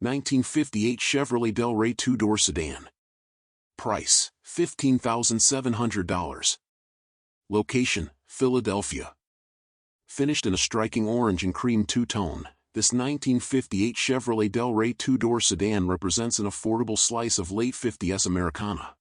1958 Chevrolet Del Rey two-door sedan. Price, $15,700. Location, Philadelphia. Finished in a striking orange and cream two-tone, this 1958 Chevrolet Del Rey two-door sedan represents an affordable slice of late 50s Americana.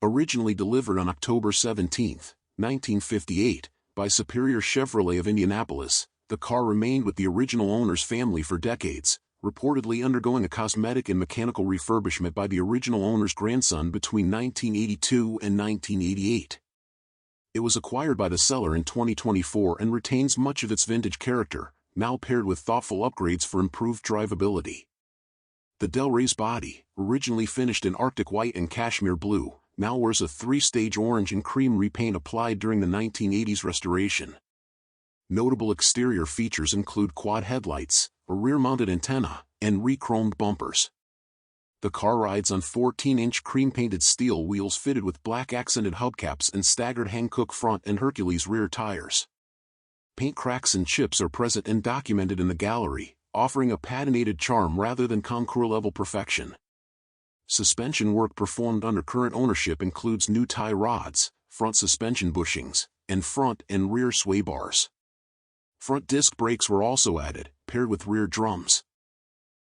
Originally delivered on October 17, 1958, by Superior Chevrolet of Indianapolis, the car remained with the original owner's family for decades, reportedly undergoing a cosmetic and mechanical refurbishment by the original owner's grandson between 1982 and 1988. It was acquired by the seller in 2024 and retains much of its vintage character, now paired with thoughtful upgrades for improved drivability. The Del Rey's body, originally finished in Arctic white and cashmere blue, now wears a three-stage orange and cream repaint applied during the 1980s restoration. Notable exterior features include quad headlights, a rear-mounted antenna, and re-chromed bumpers. The car rides on 14-inch cream-painted steel wheels fitted with black accented hubcaps and staggered Hankook front and Hercules rear tires. Paint cracks and chips are present and documented in the gallery, offering a patinated charm rather than concours-level perfection. Suspension work performed under current ownership includes new tie rods, front suspension bushings, and front and rear sway bars. Front disc brakes were also added, paired with rear drums.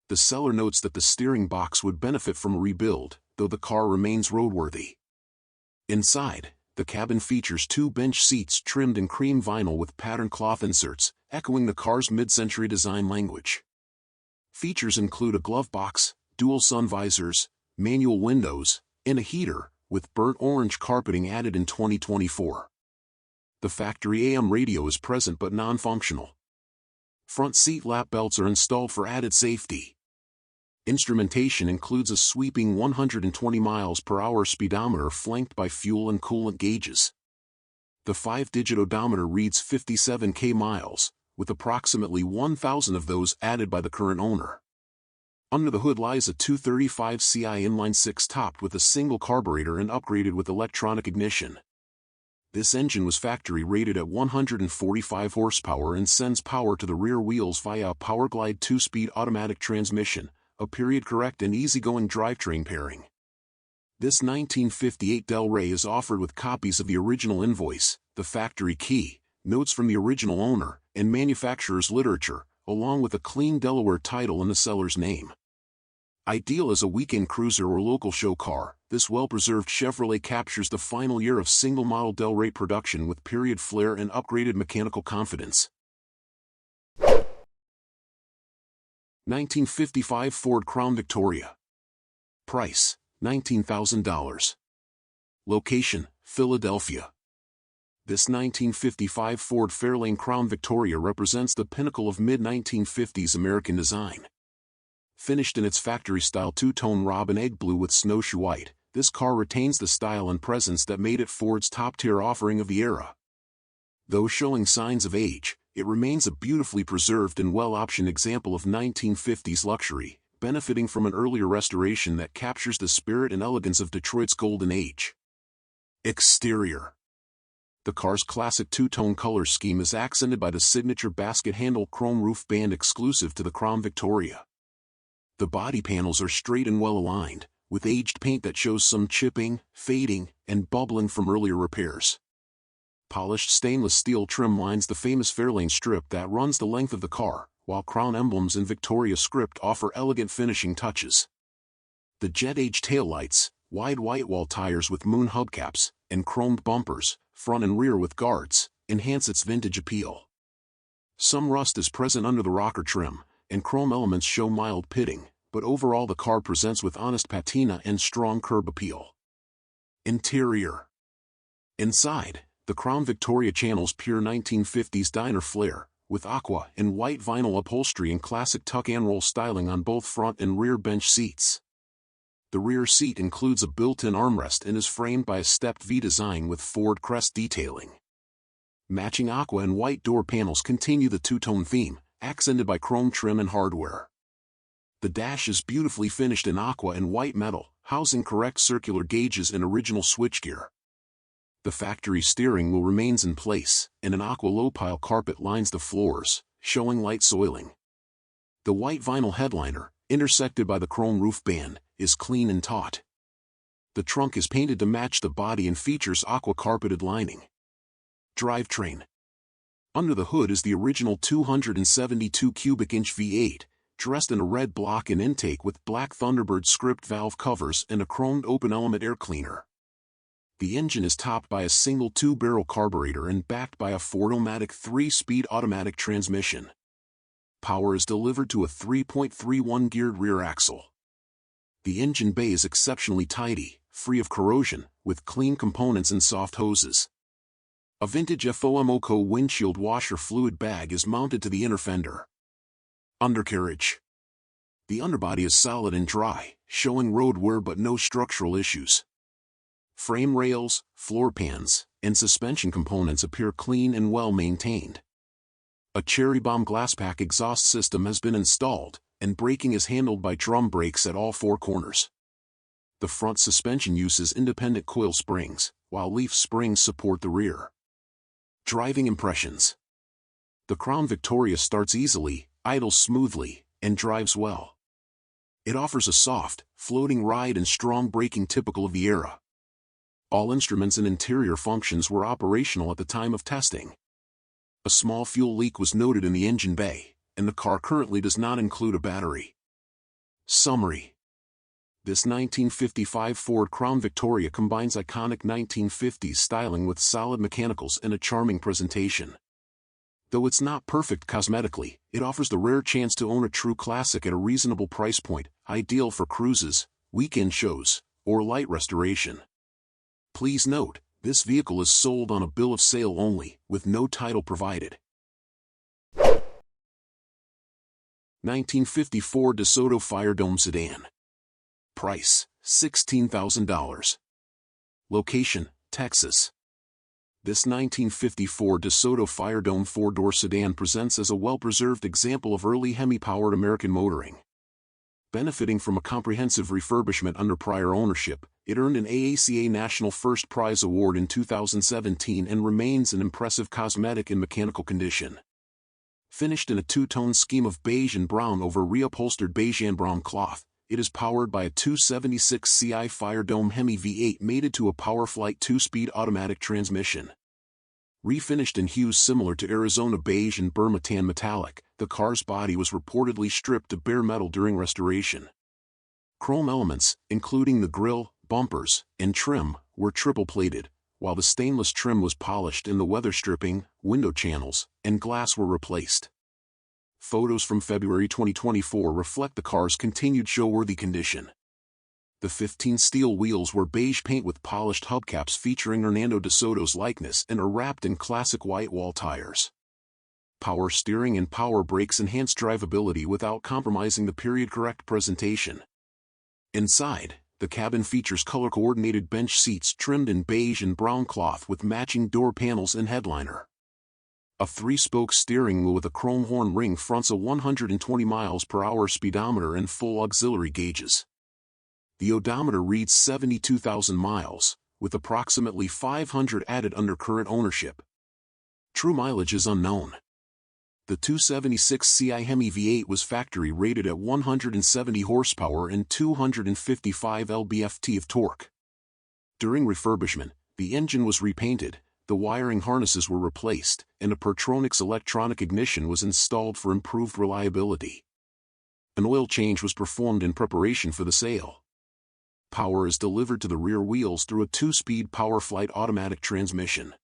The seller notes that the steering box would benefit from a rebuild, though the car remains roadworthy. Inside, the cabin features two bench seats trimmed in cream vinyl with patterned cloth inserts, echoing the car's mid-century design language. Features include a glove box, dual sun visors, manual windows, and a heater, with burnt orange carpeting added in 2024. The factory AM radio is present but non-functional. Front seat lap belts are installed for added safety. Instrumentation includes a sweeping 120 miles per hour speedometer flanked by fuel and coolant gauges. The 5-digit odometer reads 57k miles, with approximately 1,000 of those added by the current owner. Under the hood lies a 235 Ci inline-six topped with a single carburetor and upgraded with electronic ignition. This engine was factory rated at 145 horsepower and sends power to the rear wheels via a PowerGlide 2-speed automatic transmission, a period-correct and easygoing drivetrain pairing. This 1958 Del Rey is offered with copies of the original invoice, the factory key, notes from the original owner, and manufacturer's literature, along with a clean Delaware title in the seller's name. Ideal as a weekend cruiser or local show car, this well-preserved Chevrolet captures the final year of single-model Del Rey production with period flair and upgraded mechanical confidence. 1955 Ford Crown Victoria. Price, $19,000. Location, Philadelphia. This 1955 Ford Fairlane Crown Victoria represents the pinnacle of mid-1950s American design. Finished in its factory-style two-tone robin egg blue with snowshoe white, this car retains the style and presence that made it Ford's top-tier offering of the era. Though showing signs of age, it remains a beautifully preserved and well-optioned example of 1950s luxury, benefiting from an earlier restoration that captures the spirit and elegance of Detroit's golden age. Exterior. The car's classic two-tone color scheme is accented by the signature basket handle chrome roof band exclusive to the Crown Victoria. The body panels are straight and well-aligned, with aged paint that shows some chipping, fading, and bubbling from earlier repairs. Polished stainless steel trim lines the famous Fairlane strip that runs the length of the car, while Crown emblems and Victoria script offer elegant finishing touches. The jet-age taillights, wide white-wall tires with moon hubcaps, and chromed bumpers, front and rear with guards, enhance its vintage appeal. Some rust is present under the rocker trim, and chrome elements show mild pitting, but overall the car presents with honest patina and strong curb appeal. Interior. Inside, the Crown Victoria channels pure 1950s diner flair, with aqua and white vinyl upholstery and classic tuck-and-roll styling on both front and rear bench seats. The rear seat includes a built-in armrest and is framed by a stepped V design with Ford crest detailing. Matching aqua and white door panels continue the two-tone theme, accented by chrome trim and hardware. The dash is beautifully finished in aqua and white metal, housing correct circular gauges and original switchgear. The factory steering wheel remains in place, and an aqua low-pile carpet lines the floors, showing light soiling. The white vinyl headliner, intersected by the chrome roof band, is clean and taut. The trunk is painted to match the body and features aqua carpeted lining. Drivetrain. Under the hood is the original 272 cubic inch V8, dressed in a red block and intake with black Thunderbird script valve covers and a chromed open-element air cleaner. The engine is topped by a single 2-barrel carburetor and backed by a Ford-O-Matic 3-speed automatic transmission. Power is delivered to a 3.31 geared rear axle. The engine bay is exceptionally tidy, free of corrosion, with clean components and soft hoses. A vintage FOMOCO windshield washer fluid bag is mounted to the inner fender. Undercarriage. The underbody is solid and dry, showing road wear but no structural issues. Frame rails, floor pans, and suspension components appear clean and well maintained. A Cherry Bomb glasspack exhaust system has been installed, and braking is handled by drum brakes at all 4 corners. The front suspension uses independent coil springs, while leaf springs support the rear. Driving impressions. The Crown Victoria starts easily, idles smoothly, and drives well. It offers a soft, floating ride and strong braking typical of the era. All instruments and interior functions were operational at the time of testing. A small fuel leak was noted in the engine bay, and the car currently does not include a battery. Summary. This 1955 Ford Crown Victoria combines iconic 1950s styling with solid mechanicals and a charming presentation. Though it's not perfect cosmetically, it offers the rare chance to own a true classic at a reasonable price point, ideal for cruises, weekend shows, or light restoration. Please note, this vehicle is sold on a bill of sale only, with no title provided. 1954 DeSoto Firedome Sedan. Price, $16,000. Location, Texas. This 1954 DeSoto Firedome 4-door sedan presents as a well-preserved example of early Hemi-powered American motoring. Benefiting from a comprehensive refurbishment under prior ownership, it earned an AACA National First Prize Award in 2017 and remains in impressive cosmetic and mechanical condition. Finished in a 2-tone scheme of beige and brown over reupholstered beige and brown cloth, it is powered by a 276 Ci Firedome Hemi V8 mated to a PowerFlight 2-speed automatic transmission. Refinished in hues similar to Arizona beige and Burma tan metallic, the car's body was reportedly stripped to bare metal during restoration. Chrome elements, including the grille, bumpers, and trim, were triple-plated, while the stainless trim was polished and the weather stripping, window channels, and glass were replaced. Photos from February 2024 reflect the car's continued show-worthy condition. The 15 steel wheels were beige paint with polished hubcaps featuring Hernando de Soto's likeness and are wrapped in classic white wall tires. Power steering and power brakes enhance drivability without compromising the period-correct presentation. Inside, the cabin features color-coordinated bench seats trimmed in beige and brown cloth with matching door panels and headliner. A 3-spoke steering wheel with a chrome horn ring fronts a 120 miles per hour speedometer and full auxiliary gauges. The odometer reads 72,000 miles, with approximately 500 added under current ownership. True mileage is unknown. The 276 Ci Hemi V8 was factory rated at 170 horsepower and 255 lb-ft of torque. During refurbishment, the engine was repainted, the wiring harnesses were replaced, and a Pertronix electronic ignition was installed for improved reliability. An oil change was performed in preparation for the sale. Power is delivered to the rear wheels through a 2-speed PowerFlight automatic transmission.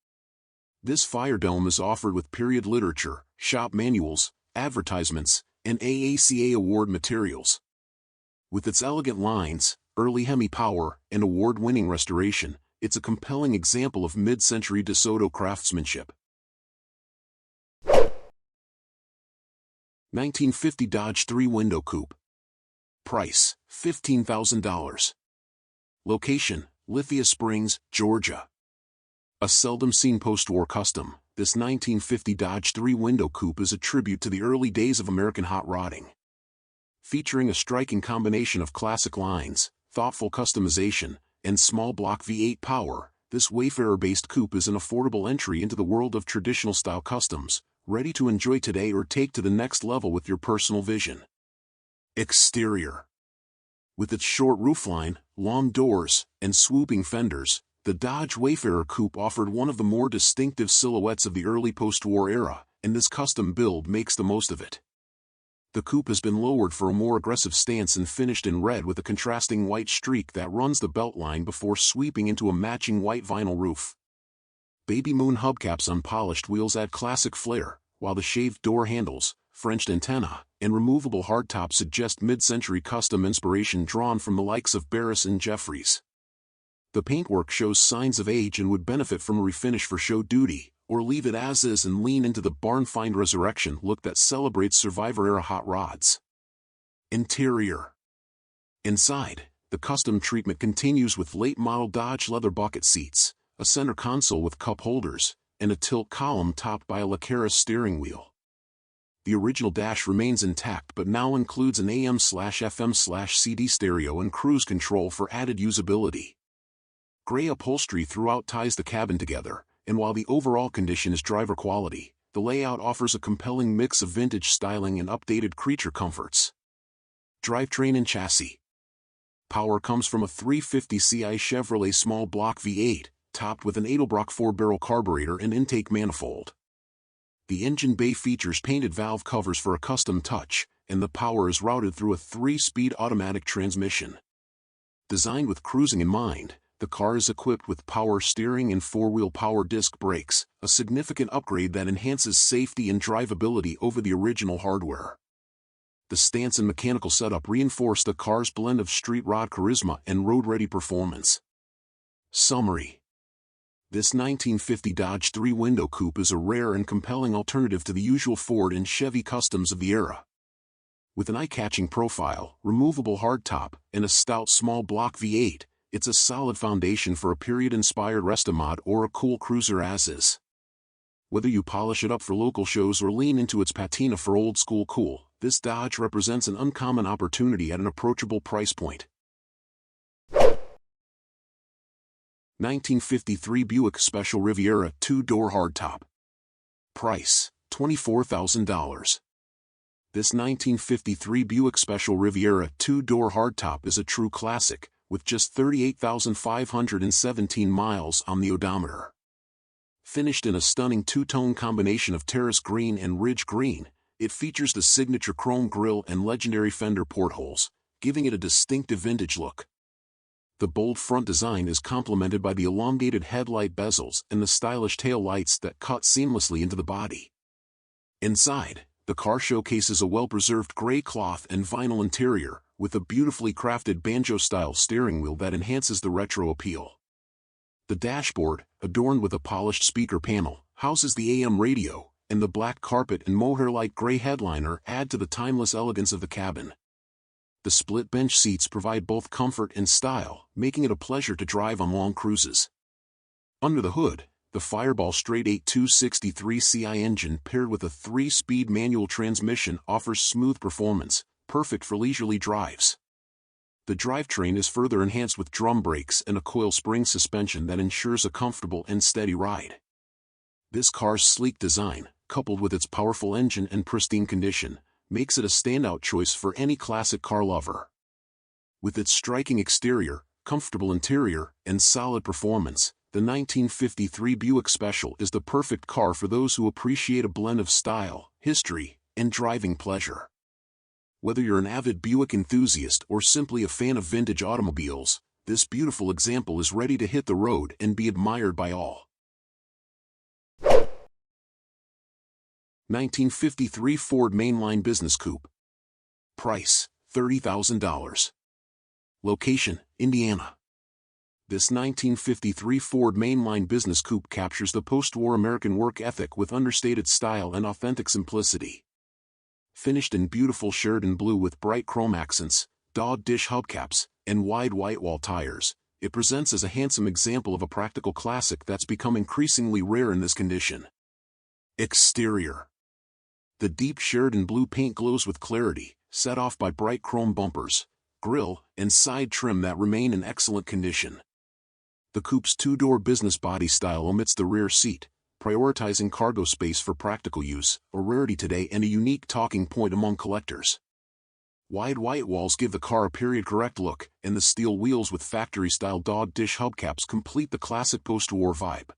This Firedome is offered with period literature, shop manuals, advertisements, and AACA award materials. With its elegant lines, early Hemi power, and award-winning restoration, it's a compelling example of mid-century DeSoto craftsmanship. 1950 Dodge 3-window coupe. Price, $15,000. Location, Lithia Springs, Georgia. A seldom-seen post-war custom, this 1950 Dodge 3-window coupe is a tribute to the early days of American hot rodding. Featuring a striking combination of classic lines, thoughtful customization, and small block V8 power, this Wayfarer-based coupe is an affordable entry into the world of traditional-style customs, ready to enjoy today or take to the next level with your personal vision. Exterior. With its short roofline, long doors, and swooping fenders, the Dodge Wayfarer Coupe offered one of the more distinctive silhouettes of the early post-war era, and this custom build makes the most of it. The coupe has been lowered for a more aggressive stance and finished in red with a contrasting white streak that runs the beltline before sweeping into a matching white vinyl roof. Baby moon hubcaps on polished wheels add classic flair, while the shaved door handles, Frenched antenna, and removable hardtop suggest mid-century custom inspiration drawn from the likes of Barris and Jeffries. The paintwork shows signs of age and would benefit from a refinish for show duty, or leave it as is and lean into the barn-find resurrection look that celebrates Survivor-era hot rods. Interior. Inside, the custom treatment continues with late-model Dodge leather bucket seats, a center console with cup holders, and a tilt column topped by a lacquer steering wheel. The original dash remains intact but now includes an AM/FM/CD stereo and cruise control for added usability. Gray upholstery throughout ties the cabin together, and while the overall condition is driver quality, the layout offers a compelling mix of vintage styling and updated creature comforts. Drivetrain and chassis. Power comes from a 350ci Chevrolet small block V8, topped with an Edelbrock 4-barrel carburetor and intake manifold. The engine bay features painted valve covers for a custom touch, and the power is routed through a 3-speed automatic transmission. Designed with cruising in mind, the car is equipped with power steering and 4-wheel power disc brakes, a significant upgrade that enhances safety and drivability over the original hardware. The stance and mechanical setup reinforce the car's blend of street rod charisma and road-ready performance. Summary. This 1950 Dodge 3-window coupe is a rare and compelling alternative to the usual Ford and Chevy customs of the era. With an eye-catching profile, removable hardtop, and a stout small block V8, it's a solid foundation for a period-inspired Restomod or a cool cruiser as is. Whether you polish it up for local shows or lean into its patina for old-school cool, this Dodge represents an uncommon opportunity at an approachable price point. 1953 Buick Special Riviera 2-door hardtop. Price, $24,000. This 1953 Buick Special Riviera 2-door hardtop is a true classic, with just 38,517 miles on the odometer. Finished in a stunning two-tone combination of terrace green and ridge green, it features the signature chrome grille and legendary fender portholes, giving it a distinctive vintage look. The bold front design is complemented by the elongated headlight bezels and the stylish tail lights that cut seamlessly into the body. Inside, the car showcases a well-preserved gray cloth and vinyl interior, with a beautifully crafted banjo-style steering wheel that enhances the retro appeal. The dashboard, adorned with a polished speaker panel, houses the AM radio, and the black carpet and mohair-like gray headliner add to the timeless elegance of the cabin. The split bench seats provide both comfort and style, making it a pleasure to drive on long cruises. Under the hood, the Fireball Straight 8 263ci engine paired with a 3-speed manual transmission offers smooth performance, perfect for leisurely drives. The drivetrain is further enhanced with drum brakes and a coil spring suspension that ensures a comfortable and steady ride. This car's sleek design, coupled with its powerful engine and pristine condition, makes it a standout choice for any classic car lover. With its striking exterior, comfortable interior, and solid performance, the 1953 Buick Special is the perfect car for those who appreciate a blend of style, history, and driving pleasure. Whether you're an avid Buick enthusiast or simply a fan of vintage automobiles, this beautiful example is ready to hit the road and be admired by all. 1953 Ford Mainline Business Coupe. Price, $30,000. Location, Indiana. This 1953 Ford Mainline Business Coupe captures the post-war American work ethic with understated style and authentic simplicity. Finished in beautiful Sheridan blue with bright chrome accents, dog dish hubcaps, and wide white-wall tires, it presents as a handsome example of a practical classic that's become increasingly rare in this condition. Exterior. The deep Sheridan blue paint glows with clarity, set off by bright chrome bumpers, grille, and side trim that remain in excellent condition. The coupe's 2-door business body style omits the rear seat, prioritizing cargo space for practical use, a rarity today and a unique talking point among collectors. Wide white walls give the car a period-correct look, and the steel wheels with factory-style dog dish hubcaps complete the classic post-war vibe.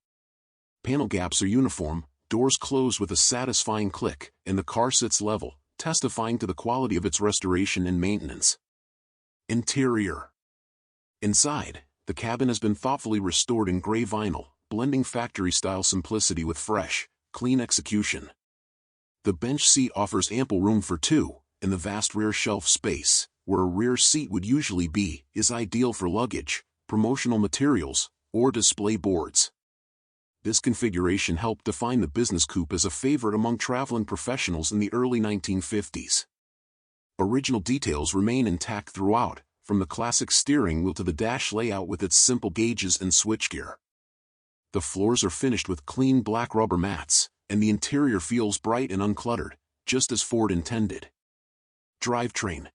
Panel gaps are uniform, doors close with a satisfying click, and the car sits level, testifying to the quality of its restoration and maintenance. Interior. Inside, the cabin has been thoughtfully restored in gray vinyl, blending factory-style simplicity with fresh, clean execution. The bench seat offers ample room for two, and the vast rear shelf space, where a rear seat would usually be, is ideal for luggage, promotional materials, or display boards. This configuration helped define the business coupe as a favorite among traveling professionals in the early 1950s. Original details remain intact throughout, from the classic steering wheel to the dash layout with its simple gauges and switchgear. The floors are finished with clean black rubber mats, and the interior feels bright and uncluttered, just as Ford intended. Drivetrain.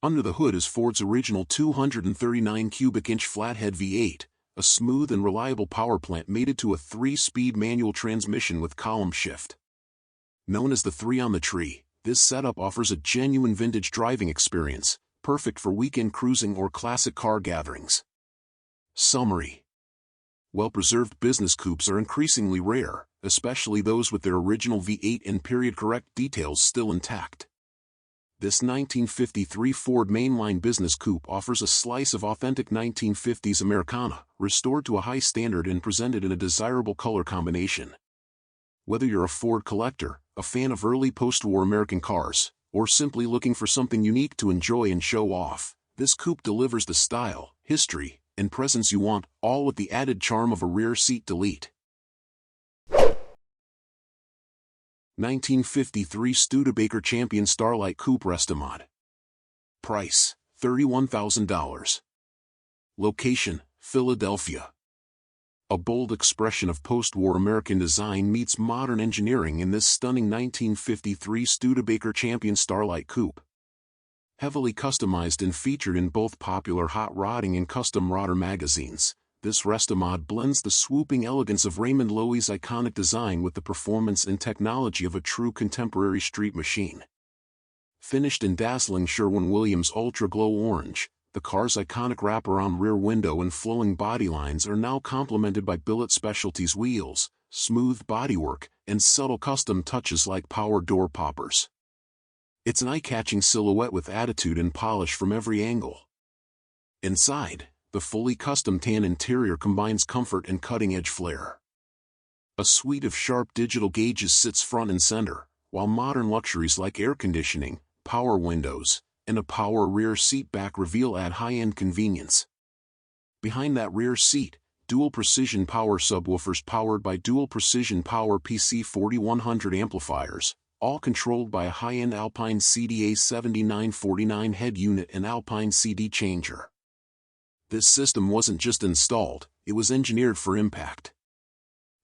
Under the hood is Ford's original 239 cubic inch flathead V8, a smooth and reliable power plant mated to a 3-speed manual transmission with column shift. Known as the 3 on the tree, this setup offers a genuine vintage driving experience, perfect for weekend cruising or classic car gatherings. Summary. Well-preserved business coupes are increasingly rare, especially those with their original V8 and period-correct details still intact. This 1953 Ford mainline business coupe offers a slice of authentic 1950s Americana, restored to a high standard and presented in a desirable color combination. Whether you're a Ford collector, a fan of early post-war American cars, or simply looking for something unique to enjoy and show off, this coupe delivers the style, history, and presence you want, all with the added charm of a rear seat delete. 1953 Studebaker Champion Starlight Coupe Restomod. Price, $31,000. Location, Philadelphia. A bold expression of post-war American design meets modern engineering in this stunning 1953 Studebaker Champion Starlight Coupe. Heavily customized and featured in both popular hot rodding and custom rodder magazines, this Restomod blends the swooping elegance of Raymond Loewy's iconic design with the performance and technology of a true contemporary street machine. Finished in dazzling Sherwin-Williams Ultra Glow Orange, the car's iconic wraparound rear window and flowing body lines are now complemented by billet specialties wheels, smooth bodywork, and subtle custom touches like power door poppers. It's an eye-catching silhouette with attitude and polish from every angle. Inside, the fully custom tan interior combines comfort and cutting-edge flair. A suite of sharp digital gauges sits front and center, while modern luxuries like air conditioning, power windows, and a power rear seat back reveal add high-end convenience. Behind that rear seat, dual precision power subwoofers powered by dual precision power PC4100 amplifiers, all controlled by a high-end Alpine CDA 7949 head unit and Alpine CD changer. This system wasn't just installed, it was engineered for impact.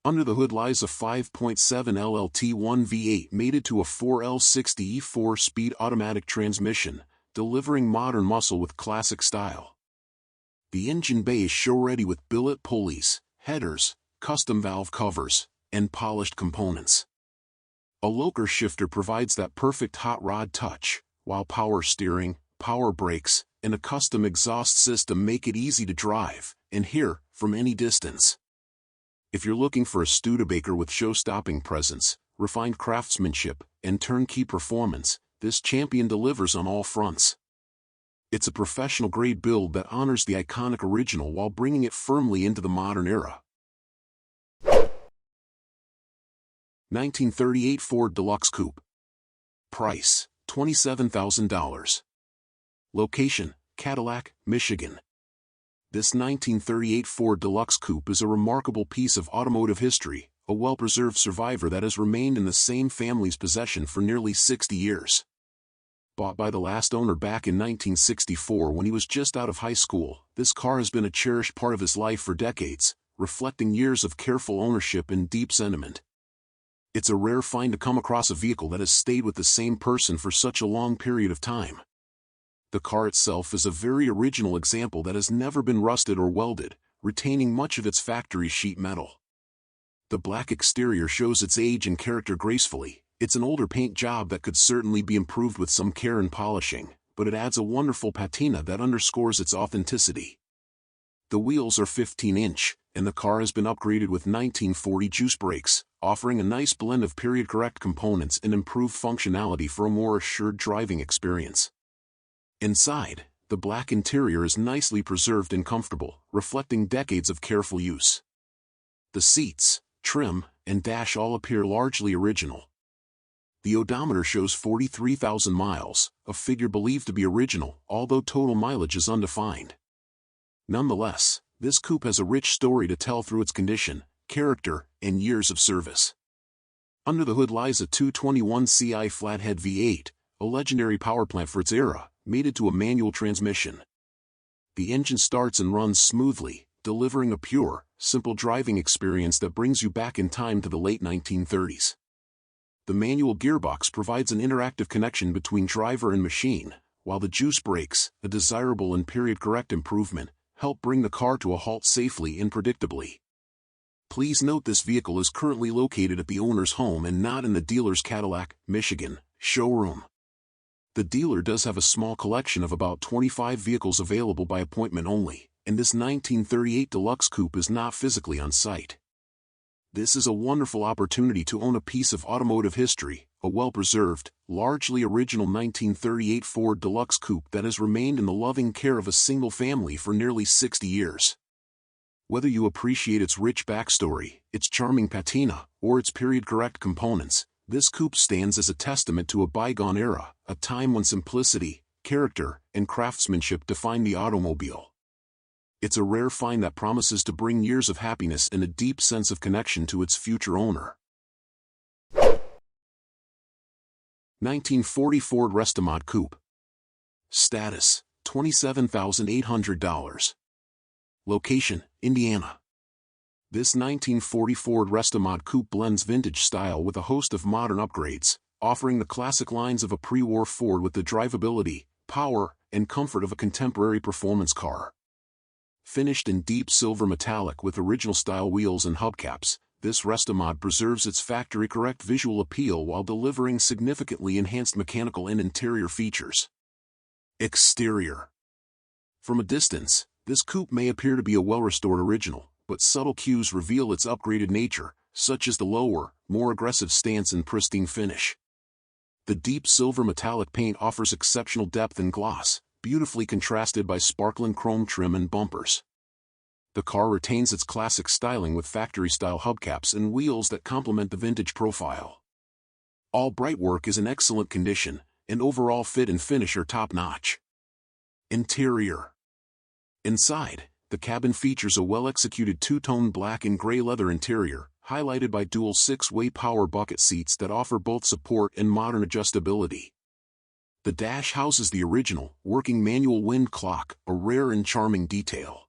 Under the hood lies a 5.7 LLT1 V8 mated to a 4L60E 4-speed automatic transmission, delivering modern muscle with classic style. The engine bay is show-ready with billet pulleys, headers, custom valve covers, and polished components. A locker shifter provides that perfect hot rod touch, while power steering, power brakes, and a custom exhaust system make it easy to drive and hear from any distance. If you're looking for a Studebaker with show-stopping presence, refined craftsmanship, and turnkey performance, this champion delivers on all fronts. It's a professional-grade build that honors the iconic original while bringing it firmly into the modern era. 1938 Ford Deluxe Coupe. Price, $27,000. Location, Cadillac, Michigan. This 1938 Ford Deluxe Coupe is a remarkable piece of automotive history, a well-preserved survivor that has remained in the same family's possession for nearly 60 years. Bought by the last owner back in 1964 when he was just out of high school, this car has been a cherished part of his life for decades, reflecting years of careful ownership and deep sentiment. It's a rare find to come across a vehicle that has stayed with the same person for such a long period of time. The car itself is a very original example that has never been rusted or welded, retaining much of its factory sheet metal. The black exterior shows its age and character gracefully. It's an older paint job that could certainly be improved with some care and polishing, but it adds a wonderful patina that underscores its authenticity. The wheels are 15-inch, and the car has been upgraded with 1940 juice brakes, offering a nice blend of period-correct components and improved functionality for a more assured driving experience. Inside, the black interior is nicely preserved and comfortable, reflecting decades of careful use. The seats, trim, and dash all appear largely original. The odometer shows 43,000 miles, a figure believed to be original, although total mileage is undefined. Nonetheless, this coupe has a rich story to tell through its condition, character, and years of service. Under the hood lies a 221 Ci flathead V8, a legendary powerplant for its era, mated to a manual transmission. The engine starts and runs smoothly, delivering a pure, simple driving experience that brings you back in time to the late 1930s. The manual gearbox provides an interactive connection between driver and machine, while the juice brakes, a desirable and period-correct improvement, help bring the car to a halt safely and predictably. Please note this vehicle is currently located at the owner's home and not in the dealer's Cadillac, Michigan, showroom. The dealer does have a small collection of about 25 vehicles available by appointment only, and this 1938 Deluxe Coupe is not physically on site. This is a wonderful opportunity to own a piece of automotive history, a well-preserved, largely original 1938 Ford Deluxe Coupe that has remained in the loving care of a single family for nearly 60 years. Whether you appreciate its rich backstory, its charming patina, or its period-correct components, this coupe stands as a testament to a bygone era, a time when simplicity, character, and craftsmanship defined the automobile. It's a rare find that promises to bring years of happiness and a deep sense of connection to its future owner. 1940 Ford Restomod Coupe. Status: $27,800. Location: Indiana. This 1940 Ford Restomod Coupe blends vintage style with a host of modern upgrades, offering the classic lines of a pre-war Ford with the drivability, power, and comfort of a contemporary performance car. Finished in deep silver metallic with original-style wheels and hubcaps, this Restomod preserves its factory-correct visual appeal while delivering significantly enhanced mechanical and interior features. Exterior. From a distance, this coupe may appear to be a well-restored original, but subtle cues reveal its upgraded nature, such as the lower, more aggressive stance and pristine finish. The deep silver metallic paint offers exceptional depth and gloss, beautifully contrasted by sparkling chrome trim and bumpers. The car retains its classic styling with factory-style hubcaps and wheels that complement the vintage profile. All brightwork is in excellent condition, and overall fit and finish are top-notch. Interior. Inside, the cabin features a well-executed two-tone black and gray leather interior, highlighted by dual 6-way power bucket seats that offer both support and modern adjustability. The dash houses the original, working manual wind clock, a rare and charming detail.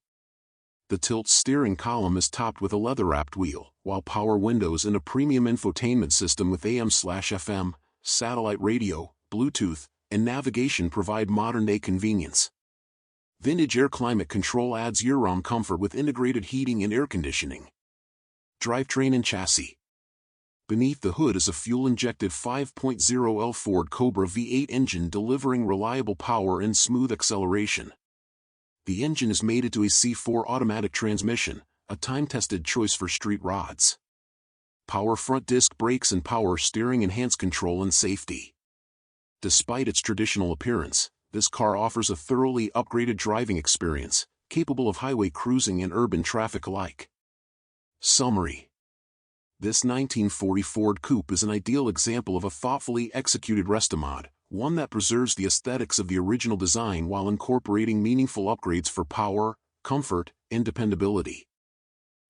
The tilt steering column is topped with a leather-wrapped wheel, while power windows and a premium infotainment system with AM/FM, satellite radio, Bluetooth, and navigation provide modern-day convenience. Vintage air climate control adds year-round comfort with integrated heating and air conditioning. Drivetrain and chassis. Beneath the hood is a fuel-injected 5.0L Ford Cobra V8 engine delivering reliable power and smooth acceleration. The engine is mated to a C4 automatic transmission, a time-tested choice for street rods. Power front disc brakes and power steering enhance control and safety. Despite its traditional appearance, this car offers a thoroughly upgraded driving experience, capable of highway cruising and urban traffic alike. Summary. This 1940 Ford Coupe is an ideal example of a thoughtfully executed Restomod, one that preserves the aesthetics of the original design while incorporating meaningful upgrades for power, comfort, and dependability.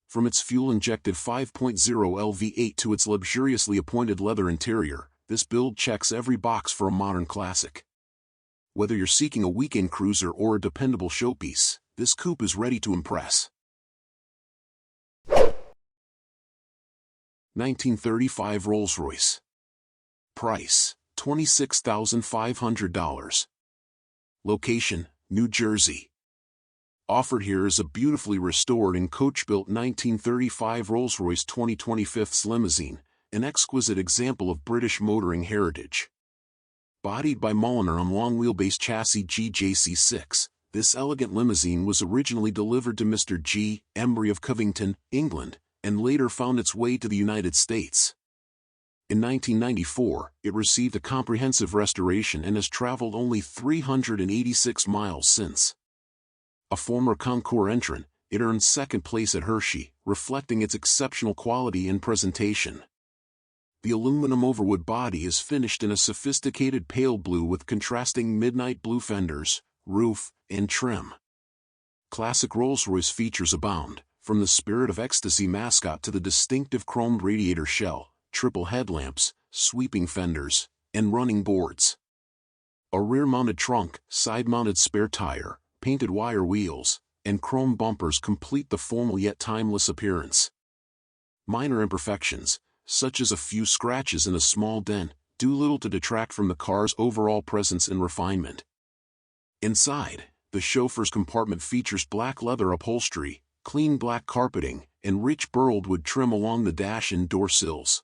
From its fuel-injected 5.0L V8 to its luxuriously appointed leather interior, this build checks every box for a modern classic. Whether you're seeking a weekend cruiser or a dependable showpiece, this coupe is ready to impress. 1935 Rolls-Royce. Price: $26,500. Location: New Jersey. Offered here is a beautifully restored and coach-built 1935 Rolls-Royce 2025 limousine, an exquisite example of British motoring heritage. Bodied by Mulliner on long-wheelbase chassis GJC6, this elegant limousine was originally delivered to Mr. G. Embry of Covington, England, and later found its way to the United States. In 1994, it received a comprehensive restoration and has traveled only 386 miles since. A former concours entrant, it earned second place at Hershey, reflecting its exceptional quality and presentation. The aluminum overwood body is finished in a sophisticated pale blue with contrasting midnight blue fenders, roof, and trim. Classic Rolls-Royce features abound, from the Spirit of Ecstasy mascot to the distinctive chromed radiator shell, triple headlamps, sweeping fenders, and running boards. A rear-mounted trunk, side-mounted spare tire, painted wire wheels, and chrome bumpers complete the formal yet timeless appearance. Minor imperfections, such as a few scratches and a small dent, do little to detract from the car's overall presence and refinement. Inside, the chauffeur's compartment features black leather upholstery, clean black carpeting, and rich burled wood trim along the dash and door sills.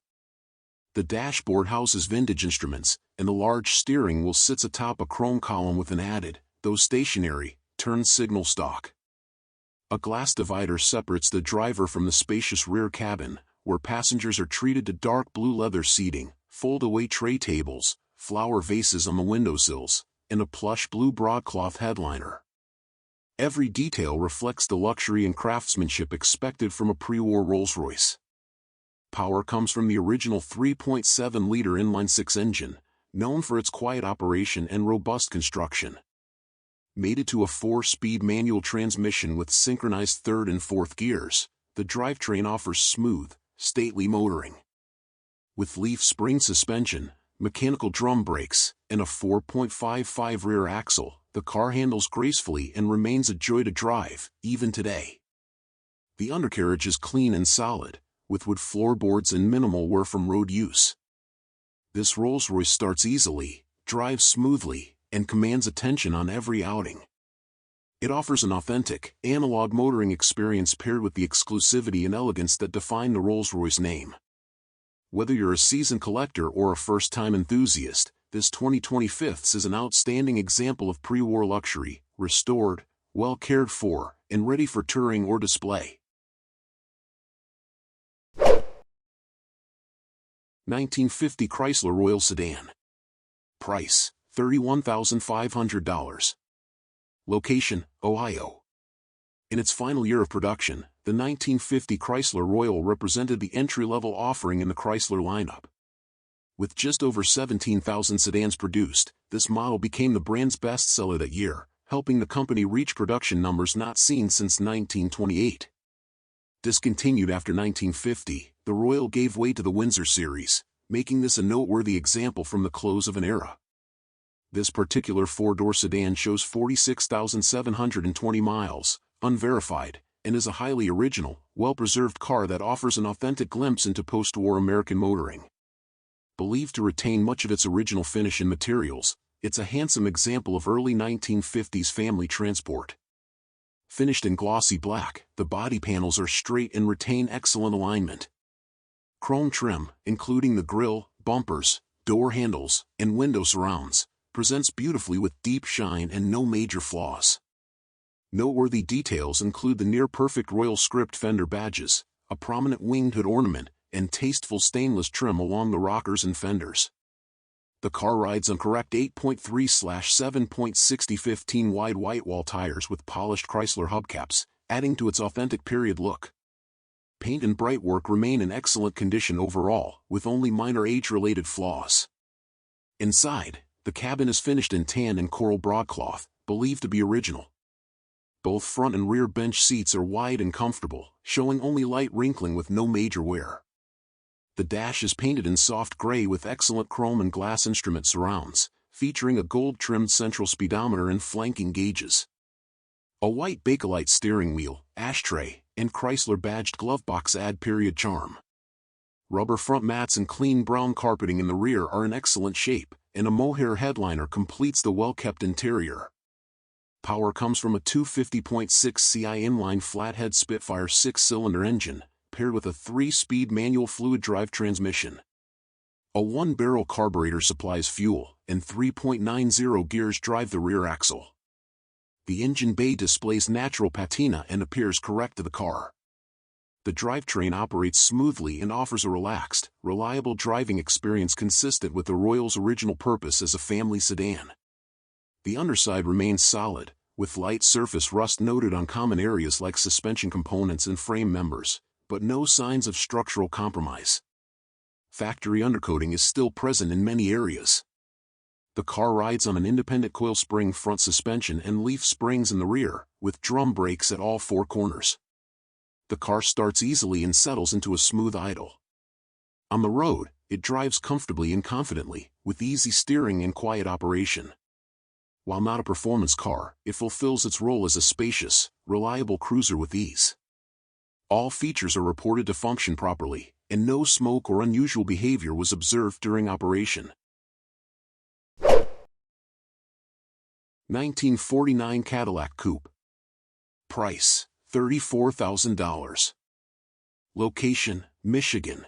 The dashboard houses vintage instruments, and the large steering wheel sits atop a chrome column with an added, though stationary, turn signal stalk. A glass divider separates the driver from the spacious rear cabin, where passengers are treated to dark blue leather seating, fold-away tray tables, flower vases on the windowsills, and a plush blue broadcloth headliner. Every detail reflects the luxury and craftsmanship expected from a pre-war Rolls-Royce. Power comes from the original 3.7-liter inline-six engine, known for its quiet operation and robust construction. Mated to a 4-speed manual transmission with synchronized third and fourth gears, the drivetrain offers smooth, stately motoring. With leaf spring suspension, mechanical drum brakes, and a 4.55 rear axle, the car handles gracefully and remains a joy to drive, even today. The undercarriage is clean and solid, with wood floorboards and minimal wear from road use. This Rolls-Royce starts easily, drives smoothly, and commands attention on every outing. It offers an authentic, analog motoring experience paired with the exclusivity and elegance that define the Rolls-Royce name. Whether you're a seasoned collector or a first-time enthusiast, this 2025 is an outstanding example of pre-war luxury, restored, well cared for, and ready for touring or display. 1950 Chrysler Royal Sedan. Price, $31,500. Location, Ohio. In its final year of production, the 1950 Chrysler Royal represented the entry-level offering in the Chrysler lineup. With just over 17,000 sedans produced, this model became the brand's bestseller that year, helping the company reach production numbers not seen since 1928. Discontinued after 1950, the Royal gave way to the Windsor series, making this a noteworthy example from the close of an era. This particular four-door sedan shows 46,720 miles, unverified, and is a highly original, well-preserved car that offers an authentic glimpse into post-war American motoring. Believed to retain much of its original finish and materials, it's a handsome example of early 1950s family transport. Finished in glossy black, the body panels are straight and retain excellent alignment. Chrome trim, including the grille, bumpers, door handles, and window surrounds, presents beautifully with deep shine and no major flaws. Noteworthy details include the near-perfect Royal script fender badges, a prominent winged hood ornament, and tasteful stainless trim along the rockers and fenders. The car rides on correct 8.3/7.60 15 wide whitewall tires with polished Chrysler hubcaps, adding to its authentic period look. Paint and brightwork remain in excellent condition overall, with only minor age-related flaws. Inside, the cabin is finished in tan and coral broadcloth, believed to be original. Both front and rear bench seats are wide and comfortable, showing only light wrinkling with no major wear. The dash is painted in soft gray with excellent chrome and glass instrument surrounds, featuring a gold-trimmed central speedometer and flanking gauges. A white Bakelite steering wheel, ashtray, and Chrysler badged glove box add period charm. Rubber front mats and clean brown carpeting in the rear are in excellent shape, and a mohair headliner completes the well-kept interior. Power comes from a 250.6 CI inline flathead Spitfire 6-cylinder engine, paired with a 3-speed manual fluid drive transmission. A 1-barrel carburetor supplies fuel, and 3.90 gears drive the rear axle. The engine bay displays natural patina and appears correct to the car. The drivetrain operates smoothly and offers a relaxed, reliable driving experience consistent with the Royal's original purpose as a family sedan. The underside remains solid, with light surface rust noted on common areas like suspension components and frame members, but no signs of structural compromise. Factory undercoating is still present in many areas. The car rides on an independent coil spring front suspension and leaf springs in the rear, with drum brakes at all four corners. The car starts easily and settles into a smooth idle. On the road, it drives comfortably and confidently, with easy steering and quiet operation. While not a performance car, it fulfills its role as a spacious, reliable cruiser with ease. All features are reported to function properly, and no smoke or unusual behavior was observed during operation. 1949 Cadillac Coupe. Price, $34,000. Location, Michigan.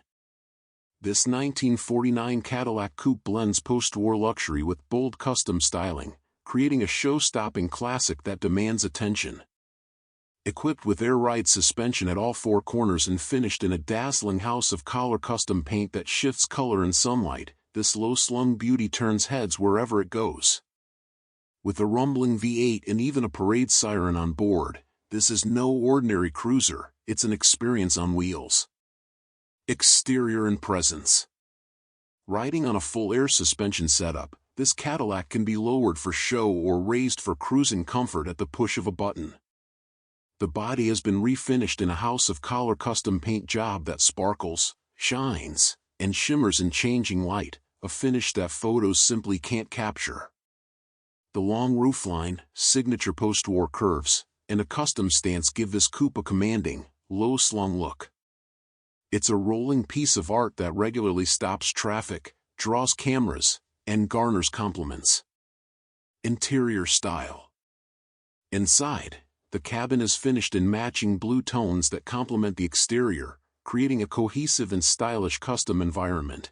This 1949 Cadillac Coupe blends post-war luxury with bold custom styling, creating a show-stopping classic that demands attention. Equipped with air ride suspension at all four corners and finished in a dazzling house of color custom paint that shifts color in sunlight, this low-slung beauty turns heads wherever it goes. With a rumbling V8 and even a parade siren on board, this is no ordinary cruiser, it's an experience on wheels. Exterior and presence. Riding on a full air suspension setup, this Cadillac can be lowered for show or raised for cruising comfort at the push of a button. The body has been refinished in a house of color custom paint job that sparkles, shines, and shimmers in changing light, a finish that photos simply can't capture. The long roofline, signature post-war curves, and a custom stance give this coupe a commanding, low-slung look. It's a rolling piece of art that regularly stops traffic, draws cameras, and garners compliments. Interior style. Inside, the cabin is finished in matching blue tones that complement the exterior, creating a cohesive and stylish custom environment.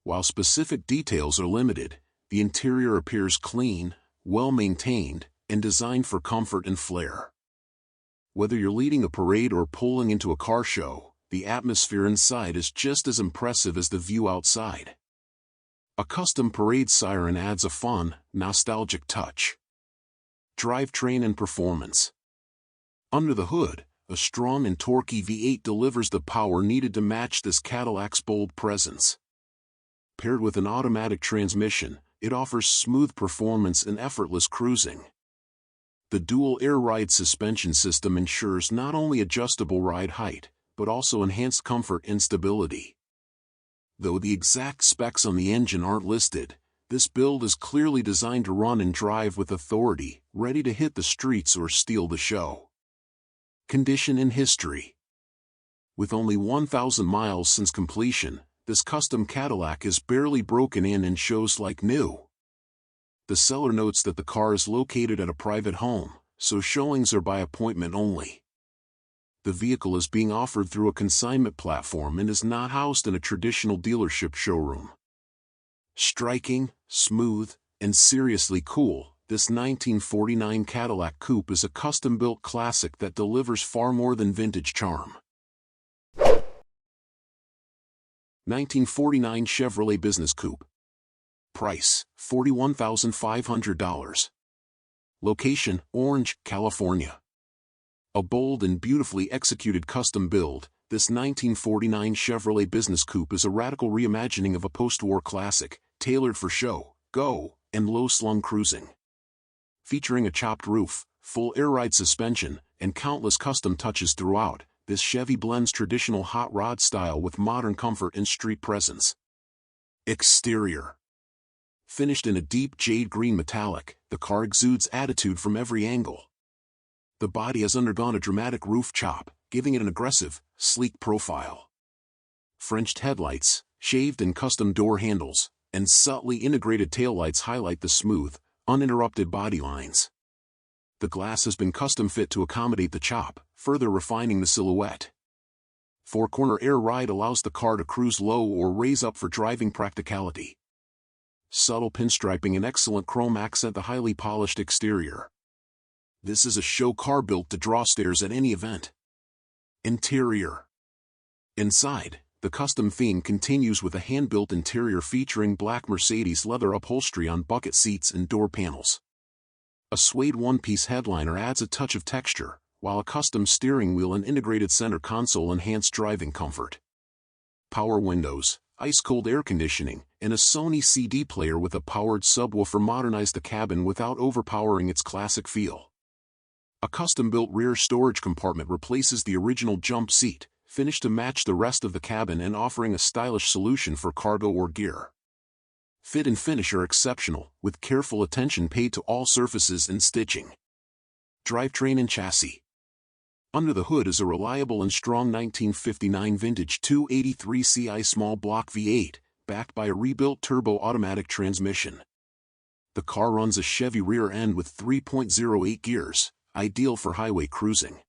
While specific details are limited, the interior appears clean, well-maintained, and designed for comfort and flair. Whether you're leading a parade or pulling into a car show, the atmosphere inside is just as impressive as the view outside. A custom parade siren adds a fun, nostalgic touch. Drivetrain and performance. Under the hood, a strong and torquey V8 delivers the power needed to match this Cadillac's bold presence. Paired with an automatic transmission, it offers smooth performance and effortless cruising. The dual air ride suspension system ensures not only adjustable ride height, but also enhanced comfort and stability. Though the exact specs on the engine aren't listed, this build is clearly designed to run and drive with authority, ready to hit the streets or steal the show. Condition and history. With only 1,000 miles since completion, this custom Cadillac is barely broken in and shows like new. The seller notes that the car is located at a private home, so showings are by appointment only. The vehicle is being offered through a consignment platform and is not housed in a traditional dealership showroom. Striking, smooth, and seriously cool, this 1949 Cadillac Coupe is a custom-built classic that delivers far more than vintage charm. 1949 Chevrolet Business Coupe. Price, $41,500. Location, Orange, California. A bold and beautifully executed custom build, this 1949 Chevrolet Business Coupe is a radical reimagining of a post-war classic, tailored for show, go, and low-slung cruising. Featuring a chopped roof, full air ride suspension, and countless custom touches throughout, this Chevy blends traditional hot rod style with modern comfort and street presence. Exterior. Finished in a deep jade green metallic, the car exudes attitude from every angle. The body has undergone a dramatic roof chop, giving it an aggressive, sleek profile. Frenched headlights, shaved and custom door handles, and subtly integrated taillights highlight the smooth, uninterrupted body lines. The glass has been custom fit to accommodate the chop, further refining the silhouette. Four-corner air ride allows the car to cruise low or raise up for driving practicality. subtle pinstriping and excellent chrome accent the highly polished exterior. This is a show car built to draw stares at any event. Interior. Inside, the custom theme continues with a hand-built interior featuring black Mercedes leather upholstery on bucket seats and door panels. A suede one-piece headliner adds a touch of texture, while a custom steering wheel and integrated center console enhance driving comfort. Power windows, ice-cold air conditioning, and a Sony CD player with a powered subwoofer modernize the cabin without overpowering its classic feel. A custom-built rear storage compartment replaces the original jump seat, finished to match the rest of the cabin and offering a stylish solution for cargo or gear. Fit and finish are exceptional, with careful attention paid to all surfaces and stitching. Drivetrain and chassis. Under the hood is a reliable and strong 1959 vintage 283 Ci small block V8, backed by a rebuilt turbo-automatic transmission. The car runs a Chevy rear end with 3.08 gears, ideal for highway cruising.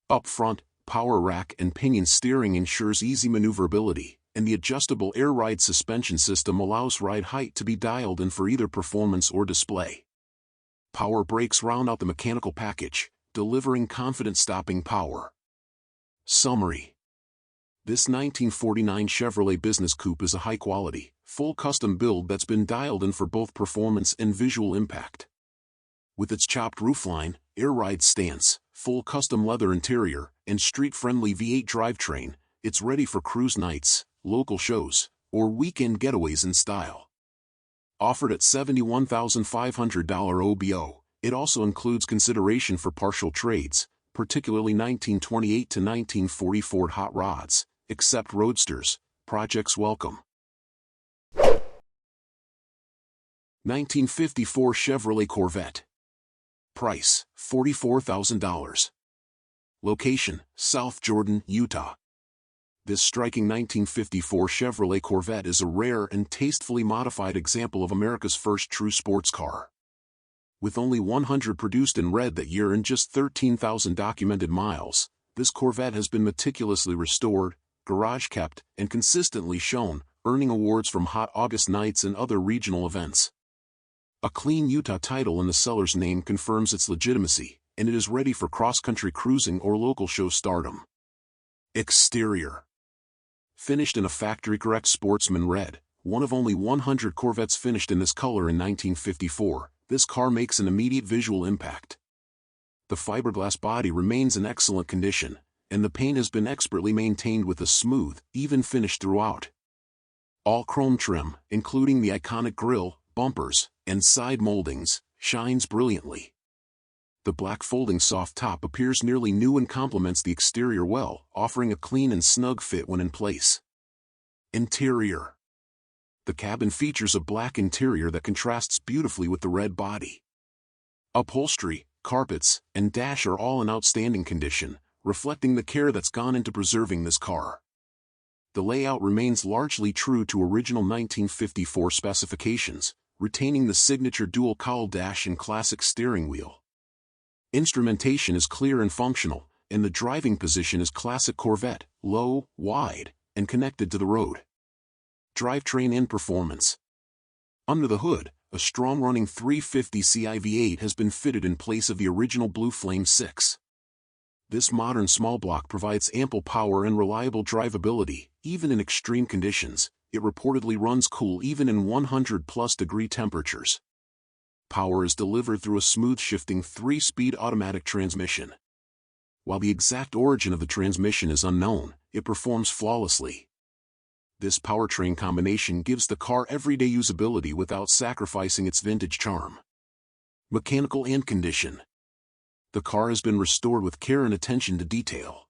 Up front, power rack and pinion steering ensures easy maneuverability, and the adjustable air ride suspension system allows ride height to be dialed in for either performance or display. Power brakes round out the mechanical package, delivering confident stopping power. Summary. This 1949 Chevrolet Business Coupe is a high-quality, full custom build that's been dialed in for both performance and visual impact. With its chopped roofline, air ride stance, full custom leather interior, and street-friendly V8 drivetrain, it's ready for cruise nights, local shows, or weekend getaways in style. Offered at $71,500 OBO, it also includes consideration for partial trades, particularly 1928 to 1944 hot rods, except roadsters, projects welcome. 1954 Chevrolet Corvette. Price, $44,000. Location, South Jordan, Utah. This striking 1954 Chevrolet Corvette is a rare and tastefully modified example of America's first true sports car. With only 100 produced in red that year and just 13,000 documented miles, this Corvette has been meticulously restored, garage-kept, and consistently shown, earning awards from hot August nights and other regional events. A clean Utah title in the seller's name confirms its legitimacy, and it is ready for cross-country cruising or local show stardom. Exterior. Finished in a factory-correct Sportsman red, one of only 100 Corvettes finished in this color in 1954, this car makes an immediate visual impact. The fiberglass body remains in excellent condition, and the paint has been expertly maintained with a smooth, even finish throughout. All chrome trim, including the iconic grille, bumpers, and side moldings, shines brilliantly. The black folding soft top appears nearly new and complements the exterior well, offering a clean and snug fit when in place. Interior. The cabin features a black interior that contrasts beautifully with the red body. Upholstery, carpets, and dash are all in outstanding condition, reflecting the care that's gone into preserving this car. The layout remains largely true to original 1954 specifications, retaining the signature dual-cowl dash and classic steering wheel. Instrumentation is clear and functional, and the driving position is classic Corvette, low, wide, and connected to the road. Drivetrain and performance. Under the hood, a strong-running 350 Ci V8 has been fitted in place of the original Blue Flame 6. This modern small block provides ample power and reliable drivability, even in extreme conditions. It reportedly runs cool even in 100+ degree temperatures. Power is delivered through a smooth-shifting 3-speed automatic transmission. While the exact origin of the transmission is unknown, it performs flawlessly. This powertrain combination gives the car everyday usability without sacrificing its vintage charm. Mechanical and condition. The car has been restored with care and attention to detail.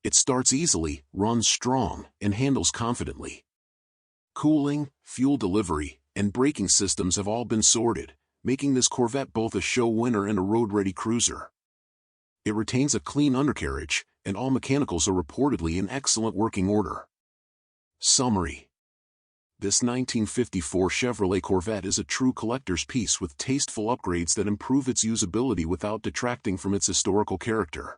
It starts easily, runs strong, and handles confidently. Cooling, fuel delivery, and braking systems have all been sorted, making this Corvette both a show winner and a road-ready cruiser. It retains a clean undercarriage, and all mechanicals are reportedly in excellent working order. Summary. This 1954 Chevrolet Corvette is a true collector's piece with tasteful upgrades that improve its usability without detracting from its historical character.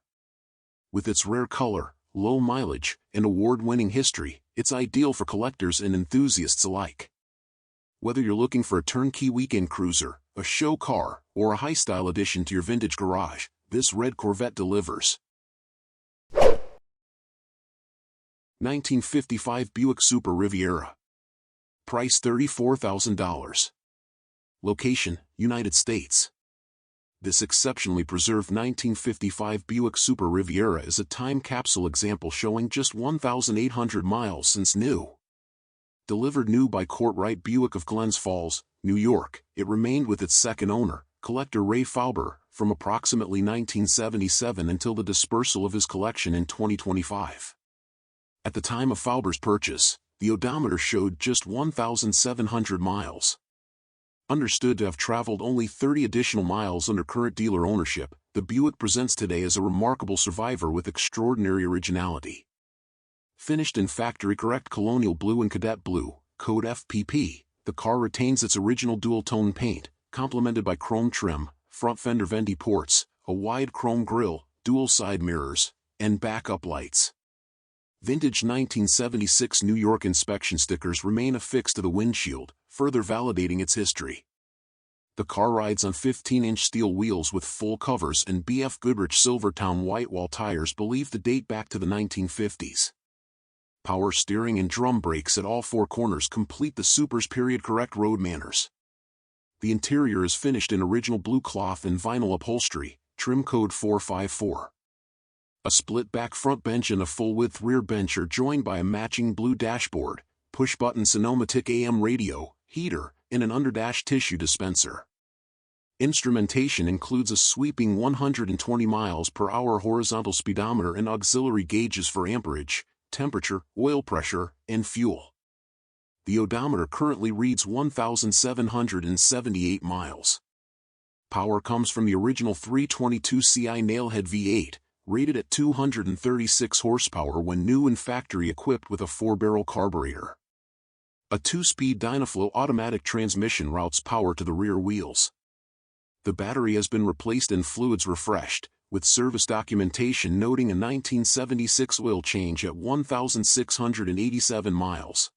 With its rare color, low mileage, and award-winning history, it's ideal for collectors and enthusiasts alike. Whether you're looking for a turnkey weekend cruiser, a show car, or a high-style addition to your vintage garage, this red Corvette delivers. 1955 Buick Super Riviera. Price $34,000. Location, United States. This exceptionally preserved 1955 Buick Super Riviera is a time capsule example showing just 1,800 miles since new. Delivered new by Courtright Buick of Glens Falls, New York, it remained with its second owner, collector Ray Fauber, from approximately 1977 until the dispersal of his collection in 2025. At the time of Fauber's purchase, the odometer showed just 1,700 miles. Understood to have traveled only 30 additional miles under current dealer ownership, the Buick presents today as a remarkable survivor with extraordinary originality. Finished in factory-correct colonial blue and cadet blue, code FPP, the car retains its original dual-tone paint, complemented by chrome trim, front fender venti ports, a wide chrome grille, dual side mirrors, and backup lights. Vintage 1976 New York inspection stickers remain affixed to the windshield, further validating its history. The car rides on 15-inch steel wheels with full covers and BF Goodrich Silvertown white wall tires believed to date back to the 1950s. Power steering and drum brakes at all four corners complete the Super's period-correct road manners. The interior is finished in original blue cloth and vinyl upholstery, trim code 454. A split-back front bench and a full-width rear bench are joined by a matching blue dashboard, push-button Sonomatic AM radio, heater, and an underdash tissue dispenser. Instrumentation includes a sweeping 120 miles per hour horizontal speedometer and auxiliary gauges for amperage, temperature, oil pressure, and fuel. The odometer currently reads 1,778 miles. Power comes from the original 322 CI Nailhead V8, rated at 236 horsepower when new and factory equipped with a 4-barrel carburetor. A 2-speed Dynaflow automatic transmission routes power to the rear wheels. The battery has been replaced and fluids refreshed, with service documentation noting a 1976 oil change at 1,687 miles.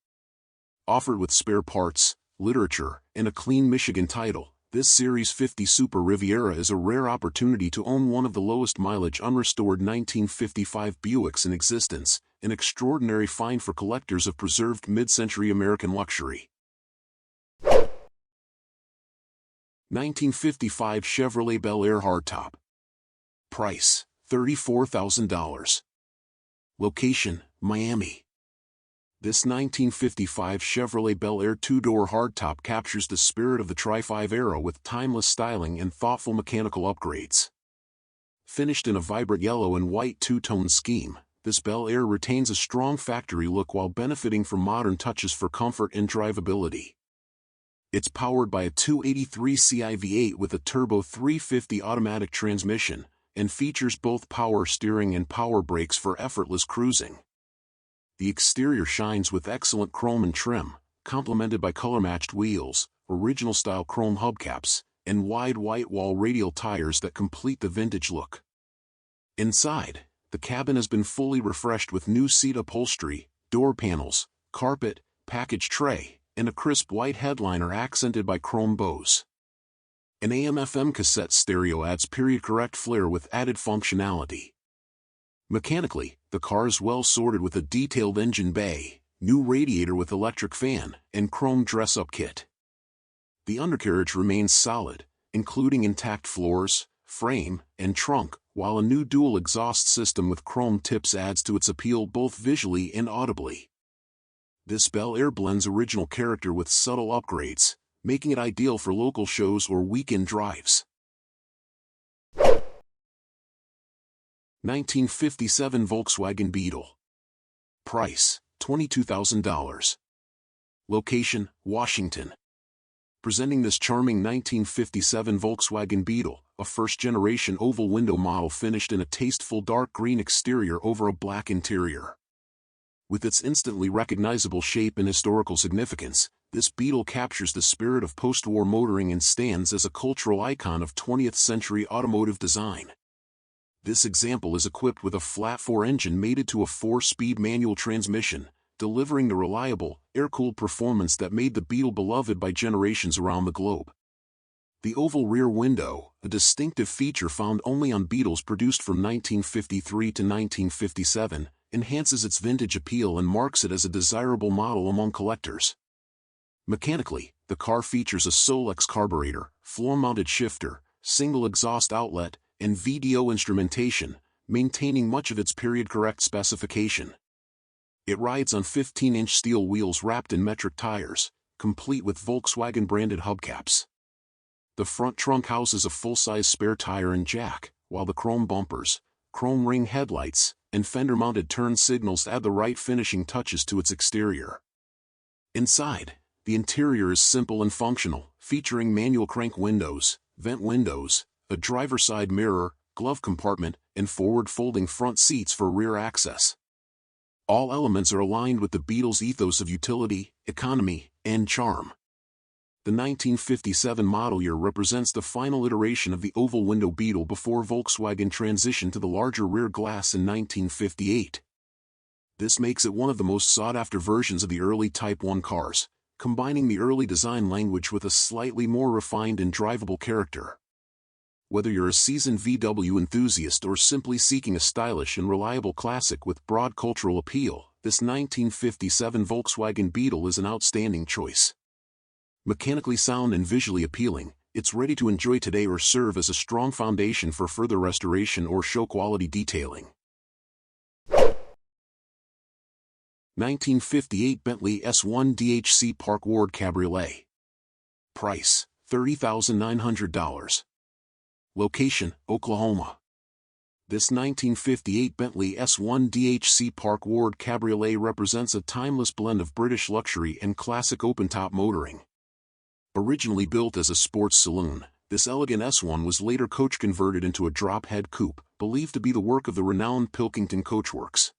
Offered with spare parts, literature, and a clean Michigan title, this Series 50 Super Riviera is a rare opportunity to own one of the lowest mileage unrestored 1955 Buicks in existence, an extraordinary find for collectors of preserved mid-century American luxury. 1955 Chevrolet Bel Air Hardtop. Price, $34,000. Location, Miami. This 1955 Chevrolet Bel Air two-door hardtop captures the spirit of the Tri-5 era with timeless styling and thoughtful mechanical upgrades. Finished in a vibrant yellow and white two-tone scheme, this Bel Air retains a strong factory look while benefiting from modern touches for comfort and drivability. It's powered by a 283 CI V8 with a turbo 350 automatic transmission, and features both power steering and power brakes for effortless cruising. The exterior shines with excellent chrome and trim, complemented by color-matched wheels, original-style chrome hubcaps, and wide white wall radial tires that complete the vintage look. Inside, the cabin has been fully refreshed with new seat upholstery, door panels, carpet, package tray, and a crisp white headliner accented by chrome bows. An AM/FM cassette stereo adds period-correct flair with added functionality. Mechanically, the car is well sorted with a detailed engine bay, new radiator with electric fan, and chrome dress-up kit. The undercarriage remains solid, including intact floors, frame, and trunk, while a new dual exhaust system with chrome tips adds to its appeal both visually and audibly. This Bel Air blends original character with subtle upgrades, making it ideal for local shows or weekend drives. 1957 Volkswagen Beetle. Price, $22,000. Location, Washington. Presenting this charming 1957 Volkswagen Beetle, a first-generation oval window model finished in a tasteful dark green exterior over a black interior. With its instantly recognizable shape and historical significance, this Beetle captures the spirit of post-war motoring and stands as a cultural icon of 20th-century automotive design. This example is equipped with a flat-4 engine mated to a 4-speed manual transmission, delivering the reliable, air-cooled performance that made the Beetle beloved by generations around the globe. The oval rear window, a distinctive feature found only on Beetles produced from 1953 to 1957, enhances its vintage appeal and marks it as a desirable model among collectors. Mechanically, the car features a Solex carburetor, floor-mounted shifter, single exhaust outlet, and VDO instrumentation, maintaining much of its period-correct specification. It rides on 15-inch steel wheels wrapped in metric tires, complete with Volkswagen-branded hubcaps. The front trunk houses a full-size spare tire and jack, while the chrome bumpers, chrome ring headlights, and fender-mounted turn signals add the right finishing touches to its exterior. Inside, the interior is simple and functional, featuring manual crank windows, vent windows, a driver's side mirror, glove compartment, and forward-folding front seats for rear access. All elements are aligned with the Beetle's ethos of utility, economy, and charm. The 1957 model year represents the final iteration of the oval window Beetle before Volkswagen transitioned to the larger rear glass in 1958. This makes it one of the most sought-after versions of the early Type 1 cars, combining the early design language with a slightly more refined and drivable character. Whether you're a seasoned VW enthusiast or simply seeking a stylish and reliable classic with broad cultural appeal, this 1957 Volkswagen Beetle is an outstanding choice. Mechanically sound and visually appealing, it's ready to enjoy today or serve as a strong foundation for further restoration or show-quality detailing. 1958 Bentley S1 DHC Park Ward Cabriolet. Price, $30,900. Location, Oklahoma. This 1958 Bentley S1 DHC Park Ward Cabriolet represents a timeless blend of British luxury and classic open-top motoring. Originally built as a sports saloon, this elegant S1 was later coach-converted into a drop-head coupe, believed to be the work of the renowned Pilkington Coachworks.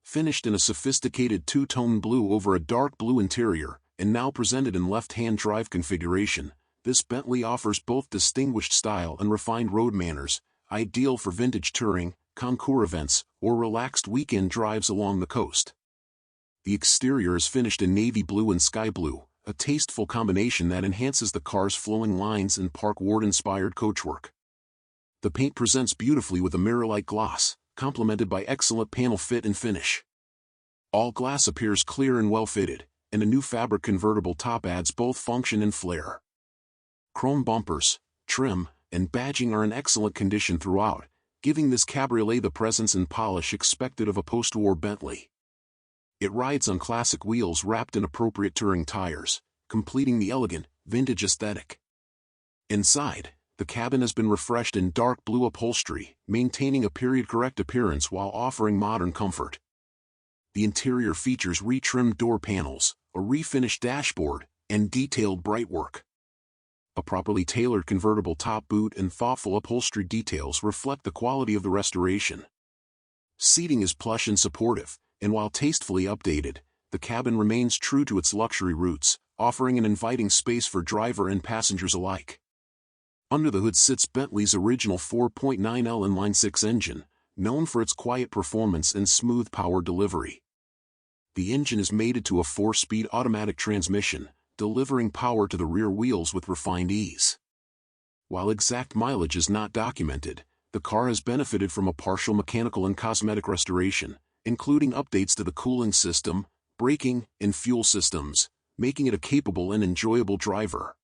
Finished in a sophisticated two-tone blue over a dark blue interior, and now presented in left-hand drive configuration, this Bentley offers both distinguished style and refined road manners, ideal for vintage touring, concours events, or relaxed weekend drives along the coast. The exterior is finished in navy blue and sky blue, a tasteful combination that enhances the car's flowing lines and Park Ward-inspired coachwork. The paint presents beautifully with a mirror-like gloss, complemented by excellent panel fit and finish. All glass appears clear and well-fitted, and a new fabric convertible top adds both function and flair. Chrome bumpers, trim, and badging are in excellent condition throughout, giving this cabriolet the presence and polish expected of a post-war Bentley. It rides on classic wheels wrapped in appropriate touring tires, completing the elegant, vintage aesthetic. Inside, the cabin has been refreshed in dark blue upholstery, maintaining a period-correct appearance while offering modern comfort. The interior features retrimmed door panels, a refinished dashboard, and detailed brightwork. A properly tailored convertible top boot and thoughtful upholstery details reflect the quality of the restoration. Seating is plush and supportive, and while tastefully updated, the cabin remains true to its luxury roots, offering an inviting space for driver and passengers alike. Under the hood sits Bentley's original 4.9L inline-six engine, known for its quiet performance and smooth power delivery. The engine is mated to a 4-speed automatic transmission, delivering power to the rear wheels with refined ease. While exact mileage is not documented, the car has benefited from a partial mechanical and cosmetic restoration, including updates to the cooling system, braking, and fuel systems, making it a capable and enjoyable driver.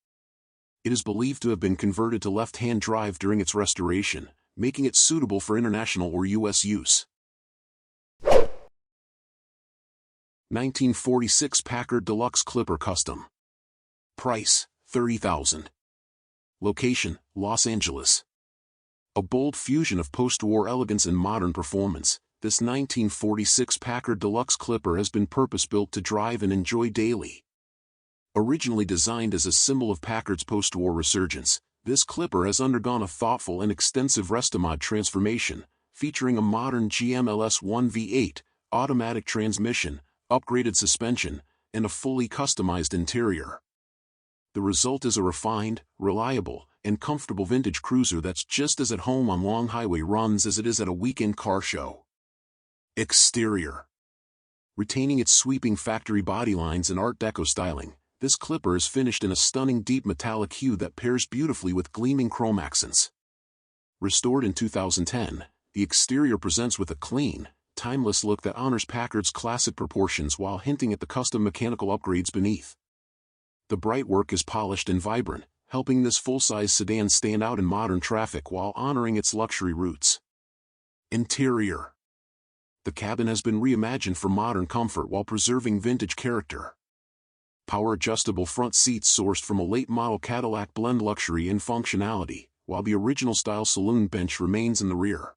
It is believed to have been converted to left-hand drive during its restoration, making it suitable for international or U.S. use. 1946 Packard Deluxe Clipper Custom. Price, $30,000. Location, Los Angeles. A bold fusion of post-war elegance and modern performance, this 1946 Packard Deluxe Clipper has been purpose-built to drive and enjoy daily. Originally designed as a symbol of Packard's post-war resurgence, this Clipper has undergone a thoughtful and extensive restomod transformation, featuring a modern GMLS1 V8, automatic transmission, upgraded suspension, and a fully customized interior. The result is a refined, reliable, and comfortable vintage cruiser that's just as at home on long highway runs as it is at a weekend car show. Exterior. Retaining its sweeping factory bodylines and Art Deco styling, this clipper is finished in a stunning deep metallic hue that pairs beautifully with gleaming chrome accents. Restored in 2010, the exterior presents with a clean, timeless look that honors Packard's classic proportions while hinting at the custom mechanical upgrades beneath. The bright work is polished and vibrant, helping this full-size sedan stand out in modern traffic while honoring its luxury roots. Interior. The cabin has been reimagined for modern comfort while preserving vintage character. Power-adjustable front seats sourced from a late-model Cadillac blend luxury and functionality, while the original-style saloon bench remains in the rear.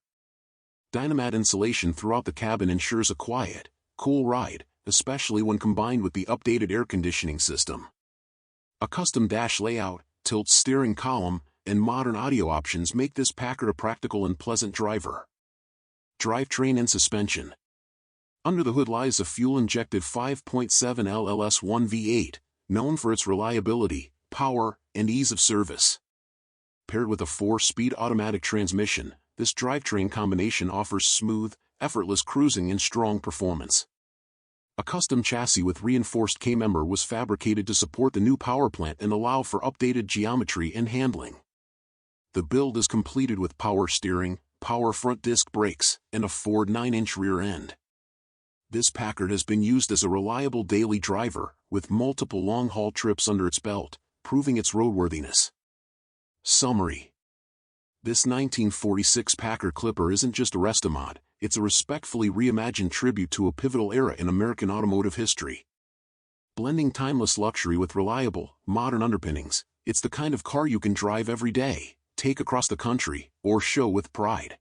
Dynamat insulation throughout the cabin ensures a quiet, cool ride, especially when combined with the updated air conditioning system. A custom dash layout, tilt steering column, and modern audio options make this Packard a practical and pleasant driver. Drivetrain and suspension. Under the hood lies a fuel-injected 5.7 LLS1 V8, known for its reliability, power, and ease of service. Paired with a 4-speed automatic transmission, this drivetrain combination offers smooth, effortless cruising and strong performance. A custom chassis with reinforced K-member was fabricated to support the new power plant and allow for updated geometry and handling. The build is completed with power steering, power front disc brakes, and a Ford 9-inch rear end. This Packard has been used as a reliable daily driver, with multiple long-haul trips under its belt, proving its roadworthiness. Summary. This 1946 Packard Clipper isn't just a restomod, it's a respectfully reimagined tribute to a pivotal era in American automotive history. Blending timeless luxury with reliable, modern underpinnings, it's the kind of car you can drive every day, take across the country, or show with pride.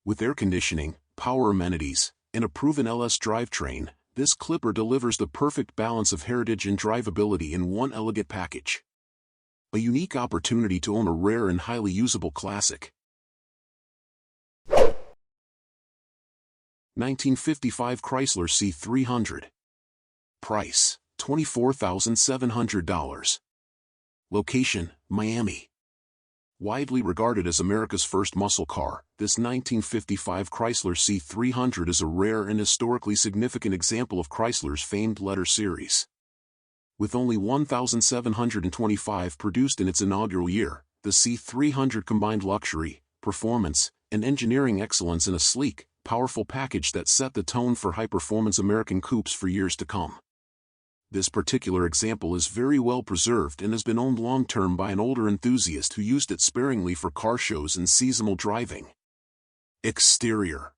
With air conditioning, power amenities, and a proven LS drivetrain, this Clipper delivers the perfect balance of heritage and drivability in one elegant package. A unique opportunity to own a rare and highly usable classic. 1955 Chrysler C300. Price, $24,700. Location, Miami. Widely regarded as America's first muscle car, this 1955 Chrysler C300 is a rare and historically significant example of Chrysler's famed letter series. With only 1,725 produced in its inaugural year, the C300 combined luxury, performance, and engineering excellence in a sleek, powerful package that set the tone for high-performance American coupes for years to come. This particular example is very well preserved and has been owned long-term by an older enthusiast who used it sparingly for car shows and seasonal driving. Exterior.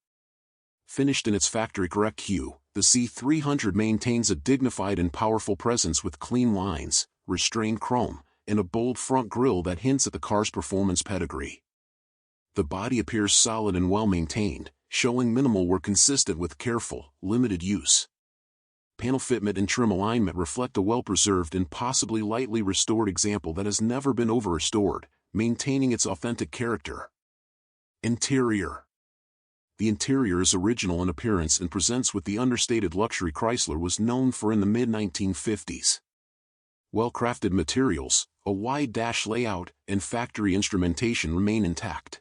Finished in its factory-correct hue, the C300 maintains a dignified and powerful presence with clean lines, restrained chrome, and a bold front grille that hints at the car's performance pedigree. The body appears solid and well-maintained, showing minimal wear consistent with careful, limited use. Panel fitment and trim alignment reflect a well-preserved and possibly lightly restored example that has never been over-restored, maintaining its authentic character. Interior. The interior is original in appearance and presents with the understated luxury Chrysler was known for in the mid-1950s. Well-crafted materials, a wide dash layout, and factory instrumentation remain intact.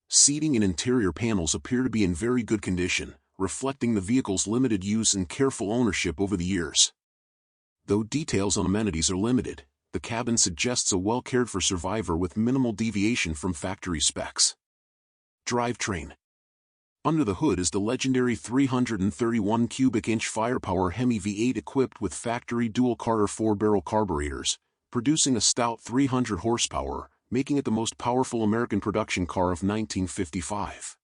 Seating and interior panels appear to be in very good condition, reflecting the vehicle's limited use and careful ownership over the years. Though details on amenities are limited, the cabin suggests a well-cared-for survivor with minimal deviation from factory specs. Drivetrain. Under the hood is the legendary 331 cubic inch firepower Hemi V8 equipped with factory dual-carter 4-barrel carburetors, producing a stout 300 horsepower, making it the most powerful American production car of 1955.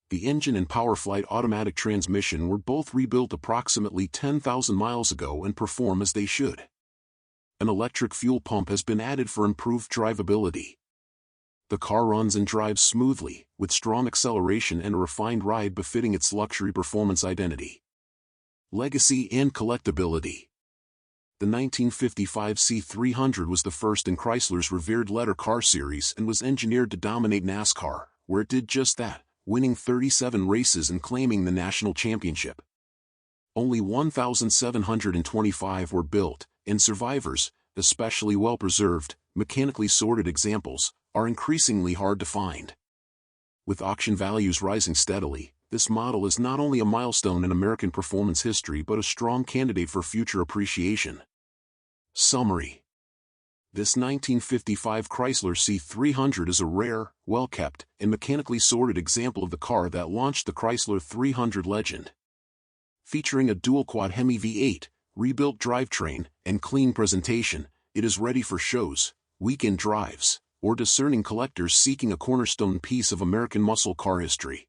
The engine and PowerFlight automatic transmission were both rebuilt approximately 10,000 miles ago and perform as they should. An electric fuel pump has been added for improved drivability. The car runs and drives smoothly, with strong acceleration and a refined ride befitting its luxury performance identity. Legacy and collectability. The 1955 C300 was the first in Chrysler's revered letter car series and was engineered to dominate NASCAR, where it did just that, winning 37 races and claiming the national championship. Only 1,725 were built, and survivors, especially well-preserved, mechanically sorted examples, are increasingly hard to find. With auction values rising steadily, This model is not only a milestone in American performance history but a strong candidate for future appreciation. Summary: this 1955 Chrysler C300 is a rare, well-kept, and mechanically sorted example of the car that launched the Chrysler 300 legend. Featuring a dual-quad Hemi V8, rebuilt drivetrain, and clean presentation, it is ready for shows, weekend drives, or discerning collectors seeking a cornerstone piece of American muscle car history.